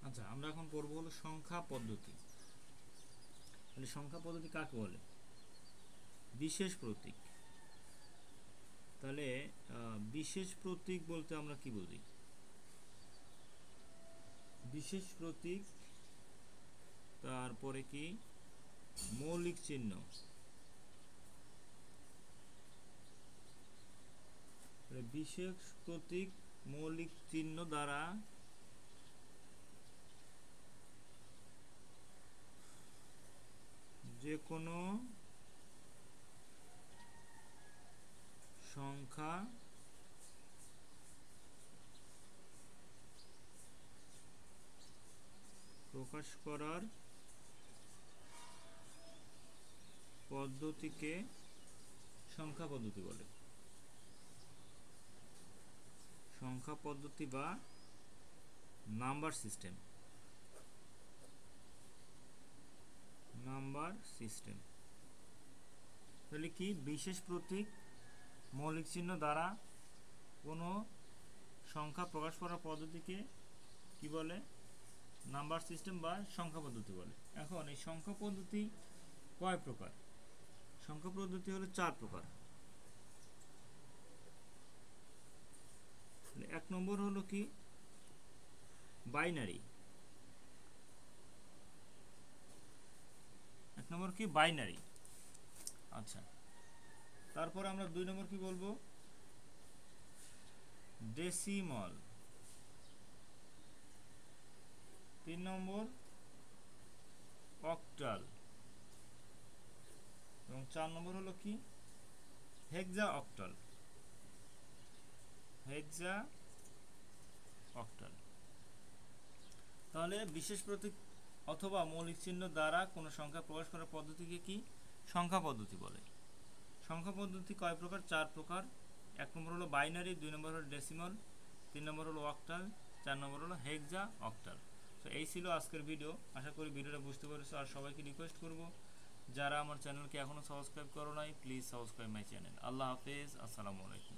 আচ্ছা, আমরা এখন পড়ব হলো সংখ্যা পদ্ধতি। তাহলে সংখ্যা পদ্ধতি কাকে বলে? বিশেষ প্রতীক। তাহলে বিশেষ প্রতীক বলতে আমরা কি বুঝি? বিশেষ প্রতীক, তারপরে কি মৌলিক চিহ্ন। বিশেষ প্রতীক মৌলিক চিহ্ন দ্বারা যে কোনো সংখ্যা প্রকাশ করার পদ্ধতিকে সংখ্যা পদ্ধতি বলে। সংখ্যা পদ্ধতি বা নাম্বার সিস্টেম। নাম্বার সিস্টেম তাহলে কি? বিশেষ প্রতীক মৌলিক চিহ্ন দ্বারা কোনো সংখ্যা প্রকাশ করার পদ্ধতিকে কি বলে? নাম্বার সিস্টেম বা সংখ্যা পদ্ধতি বলে। এখন এই সংখ্যা পদ্ধতি কয় প্রকার? সংখ্যা পদ্ধতি হলো 4 প্রকার। এক নম্বর হলো কি? বাইনারি। এক নম্বর কি? বাইনারি। আচ্ছা, তারপর আমরা 2 নম্বর কি বলবো? ডেসিমাল। 3 নম্বর অক্টাল এবং 4 নম্বর হলো কি? হেক্সা অক্টাল। হেক্সা অক্টাল। তাহলে বিশেষ প্রতীক অথবা মৌলিক চিহ্ন দ্বারা কোনো সংখ্যা প্রকাশ করার পদ্ধতিকে কি? সংখ্যা পদ্ধতি বলে। সংখ্যা পদ্ধতি কয় প্রকার? 4 প্রকার। 1 নম্বর হলো বাইনারি, 2 নম্বর হলো ডেসিমাল, 3 নম্বর হলো অক্টাল, 4 নম্বর হলো হেক্সা অক্টাল। তো এই ছিল আজকের ভিডিও। আশা করি ভিডিওটা বুঝতে পেরেছো। আর সবাইকে রিকোয়েস্ট করব, যারা আমার চ্যানেলকে এখনও সাবস্ক্রাইব করো নাই, প্লিজ সাবস্ক্রাইব মাই চ্যানেল। আল্লাহ হাফেজ, আসসালামু আলাইকুম।